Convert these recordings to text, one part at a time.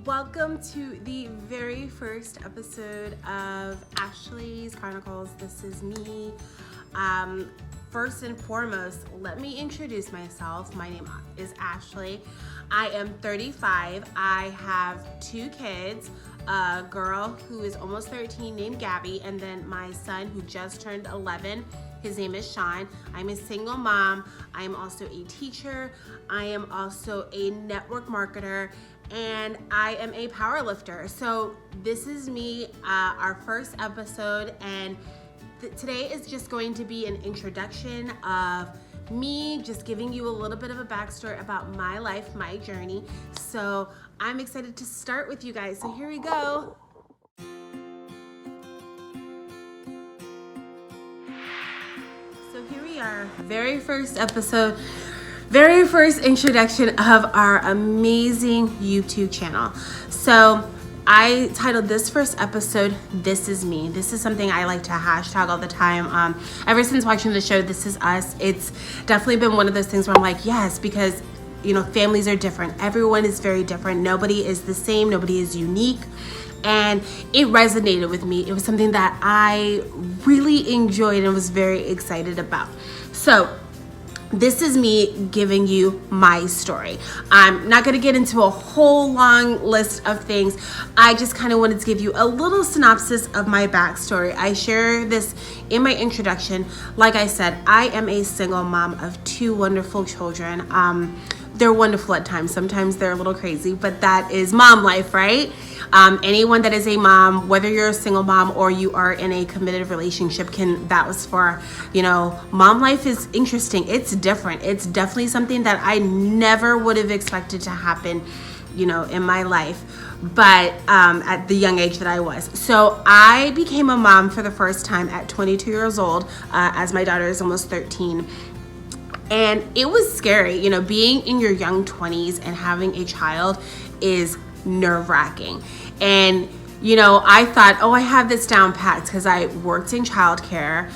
Welcome to the very first episode of Ashley's Chronicles. This is me. First and foremost, let me introduce myself. My name is Ashley. I am 35. I have two kids, a girl who is almost 13 named Gabby, and then my son who just turned 11. His name is Sean. I'm a single mom. I am also a teacher. I am also a network marketer, and I am a power lifter. So this is me, our first episode, and today is just going to be an introduction of me, just giving you a little bit of a backstory about my life, my journey. So I'm excited to start with you guys. So here we go. So here we are, very first episode, very first introduction of our amazing YouTube channel. So I titled this first episode, This Is Me. This is something I like to hashtag all the time. Ever since watching the show, This Is Us, it's definitely been one of those things where I'm like, yes, because, you know, families are different. Everyone is very different. Nobody is the same. Nobody is unique. And it resonated with me. It was something that I really enjoyed and was very excited about. So this is me giving you my story. I'm not going to get into a whole long list of things. I just kind of wanted to give you a little synopsis of my backstory. I share this in my introduction. Like I said, I am a single mom of two wonderful children. They're wonderful at times. Sometimes they're a little crazy, but that is mom life, right? Anyone that is a mom, whether you're a single mom or you are in a committed relationship, can vouch for, you know, mom life is interesting. It's different. It's definitely something that I never would have expected to happen, you know, in my life, but at the young age that I was. So I became a mom for the first time at 22 years old, as my daughter is almost 13. And it was scary, you know, being in your young 20s and having a child is nerve-wracking. And, you know, I thought, oh, I have this down pat because I worked in childcare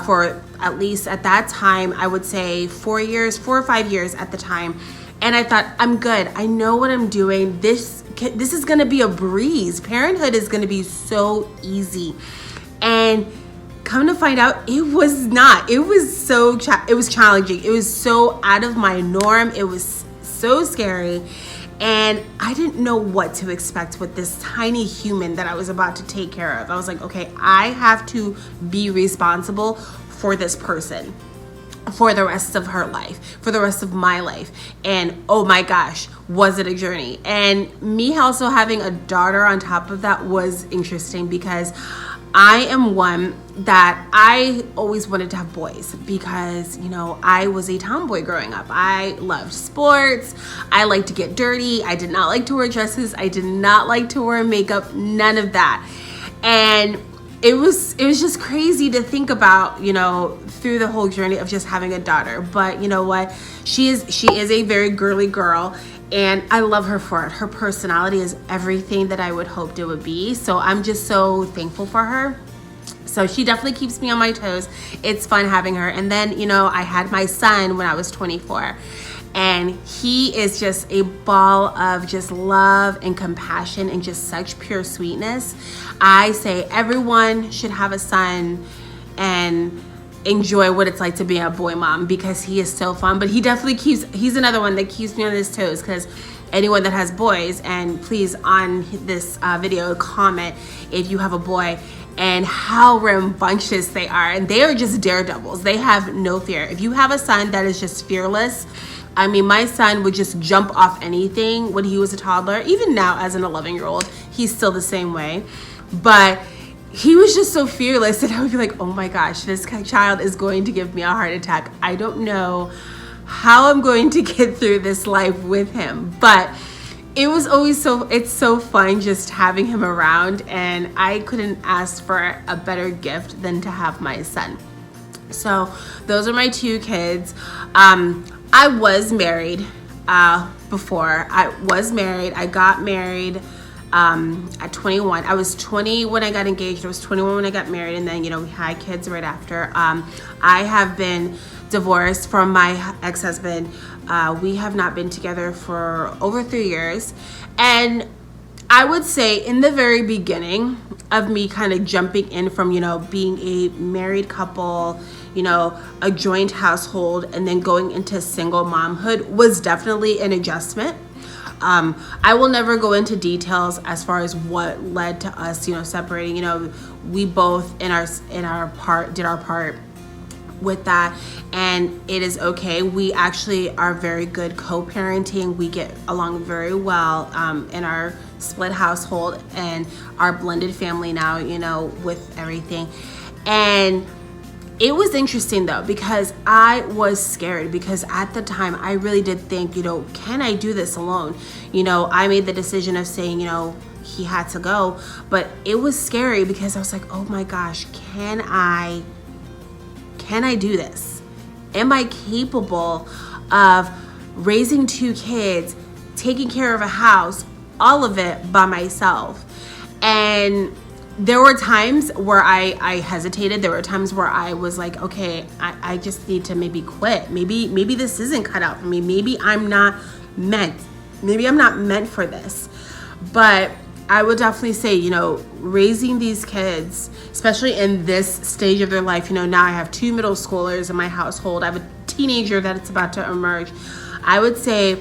for at least at that time, I would say 4 or 5 years at the time. And I thought, I'm good. I know what I'm doing. This is going to be a breeze. Parenthood is going to be so easy. And come to find out, it was not. It was challenging. It was so out of my norm. It was so scary. And I didn't know what to expect with this tiny human that I was about to take care of. I was like, okay, I have to be responsible for this person for the rest of her life, for the rest of my life. And oh my gosh, was it a journey? And me also having a daughter on top of that was interesting because I am one that I always wanted to have boys because, you know, I was a tomboy growing up. I loved sports. I liked to get dirty. I did not like to wear dresses. I did not like to wear makeup, none of that. And it was just crazy to think about, you know, through the whole journey of just having a daughter. But you know what? She is a very girly girl. And I love her for it. Her personality is everything that I would hoped it would be. So I'm just so thankful for her. So she definitely keeps me on my toes. It's fun having her. And then, you know, I had my son when I was 24. And he is just a ball of just love and compassion and just such pure sweetness. I say everyone should have a son and enjoy what it's like to be a boy mom because he is so fun. But he's another one that keeps me on his toes because anyone that has boys, and please on this video comment if you have a boy and how rambunctious they are. And they are just daredevils. They have no fear. If you have a son that is just fearless, I mean, my son would just jump off anything when he was a toddler. Even now as an 11-year-old, he's still the same way. But he was just so fearless that I would be like, oh my gosh, this child is going to give me a heart attack. I don't know how I'm going to get through this life with him. But it was always it's so fun just having him around. And I couldn't ask for a better gift than to have my son. So those are my two kids. I was married before. I got married at 21. I was 20 when I got engaged. I was 21 when I got married, and then, you know, we had kids right after. I have been divorced from my ex-husband. We have not been together for over 3 years, and I would say in the very beginning of me kind of jumping in from, being a married couple, a joint household, and then going into single momhood was definitely an adjustment. I will never go into details as far as what led to us, separating. We both did our part with that, and it is okay. We actually are very good co-parenting. We get along very well in our split household and our blended family now, with everything. And it was interesting though, because I was scared, because at the time I really did think, can I do this alone? I made the decision of saying, he had to go, but it was scary because I was like, oh my gosh, can I do this? Am I capable of raising 2 kids, taking care of a house, all of it by myself? And there were times where I hesitated. There were times where I was like, okay, I just need to maybe quit. Maybe this isn't cut out for me. Maybe I'm not meant for this. But I would definitely say, raising these kids, especially in this stage of their life, now I have 2 middle schoolers in my household. I have a teenager that's about to emerge. I would say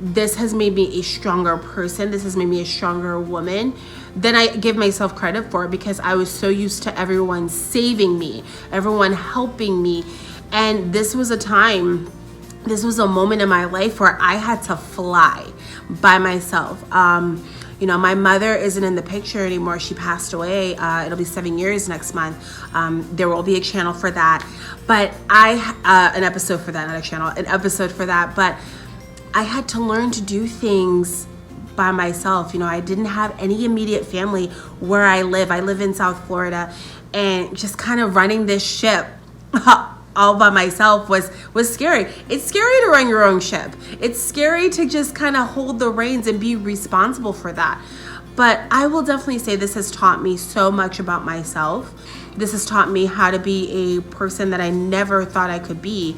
this has made me a stronger person. This has made me a stronger woman than I give myself credit for, because I was so used to everyone saving me, everyone helping me. And this was a moment in my life where I had to fly by myself. My mother isn't in the picture anymore. She passed away. It'll be 7 years next month. There will be a channel for that. But an episode for that, not a channel, an episode for that. But I had to learn to do things by myself. I didn't have any immediate family where I live. I live in South Florida, and just kind of running this ship all by myself was scary. It's scary to run your own ship. It's scary to just kind of hold the reins and be responsible for that. But I will definitely say this has taught me so much about myself. This has taught me how to be a person that I never thought I could be.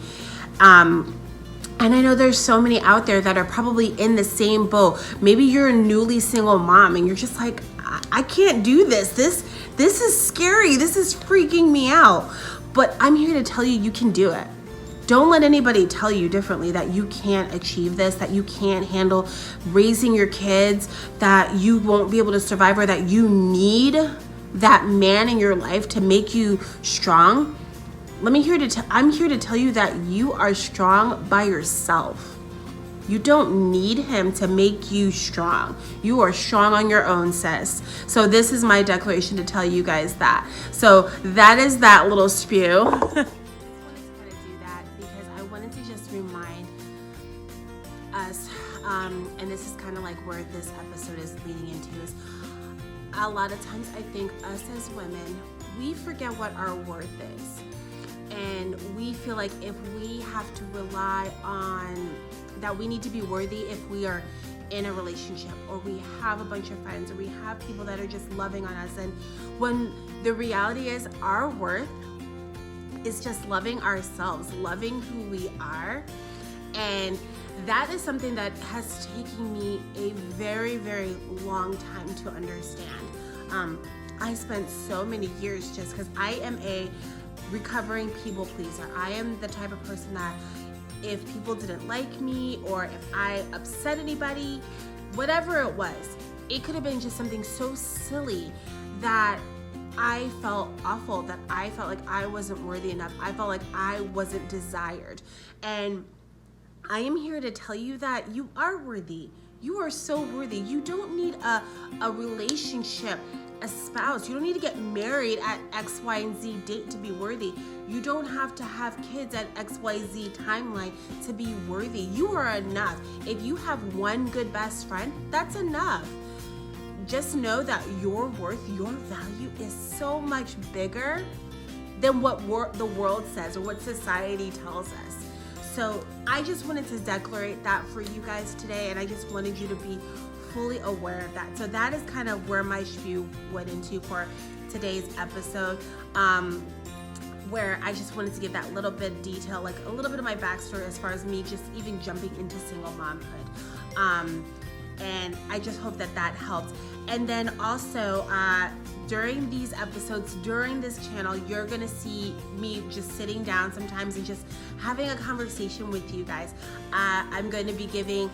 And I know there's so many out there that are probably in the same boat. Maybe you're a newly single mom and you're just like, I can't do this. This is scary. This is freaking me out. But I'm here to tell you, you can do it. Don't let anybody tell you differently, that you can't achieve this, that you can't handle raising your kids, that you won't be able to survive, or that you need that man in your life to make you strong. I'm here to tell you that you are strong by yourself. You don't need him to make you strong. You are strong on your own, sis. So this is my declaration to tell you guys that. So that is that little spew. I just wanted to kind of do that because I wanted to just remind us, and this is kind of like where this episode is leading into, is a lot of times I think us as women, we forget what our worth is. And we feel like if we have to rely on that, we need to be worthy if we are in a relationship, or we have a bunch of friends, or we have people that are just loving on us. And when the reality is, our worth is just loving ourselves, loving who we are. And that is something that has taken me a very, very long time to understand. I spent so many years just because I am a recovering people pleaser. I am the type of person that if people didn't like me, or if I upset anybody, whatever it was, it could have been just something so silly that I felt awful, that I felt like I wasn't worthy enough. I felt like I wasn't desired. And I am here to tell you that you are worthy. You are so worthy. You don't need a relationship, a spouse. You don't need to get married at X, Y, and Z date to be worthy. You don't have to have kids at X, Y, Z timeline to be worthy. You are enough. If you have one good best friend, that's enough. Just know that your worth, your value is so much bigger than what the world says or what society tells us. So I just wanted to declare that for you guys today, and I just wanted you to be fully aware of that. So that is kind of where my spew went into for today's episode, where I just wanted to give that little bit of detail, like a little bit of my backstory as far as me just even jumping into single momhood. And I just hope that that helps. And then also, during these episodes, during this channel, you're gonna see me just sitting down sometimes and just having a conversation with you guys. I'm going to be giving,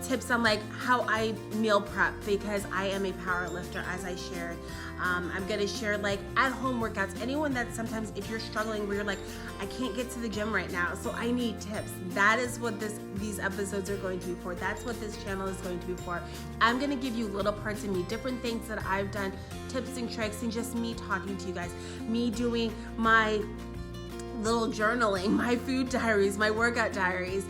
tips on like how I meal prep, because I am a power lifter, as I shared. I'm going to share like at home workouts. Anyone that sometimes, if you're struggling where you're like, I can't get to the gym right now, so I need tips. That is what these episodes are going to be for. That's what this channel is going to be for. I'm going to give you little parts of me, different things that I've done, tips and tricks, and just me talking to you guys, me doing my little journaling, my food diaries, my workout diaries,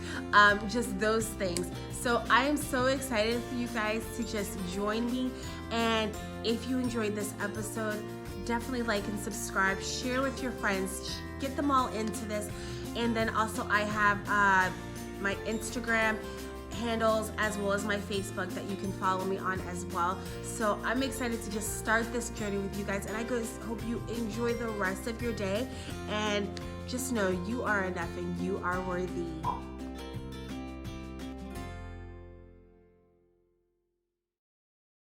just those things. So I am so excited for you guys to just join me. And if you enjoyed this episode, definitely like and subscribe, share with your friends, get them all into this. And then also I have my Instagram handles as well as my Facebook that you can follow me on as well. So I'm excited to just start this journey with you guys, and I just hope you enjoy the rest of your day, and just know you are enough and you are worthy.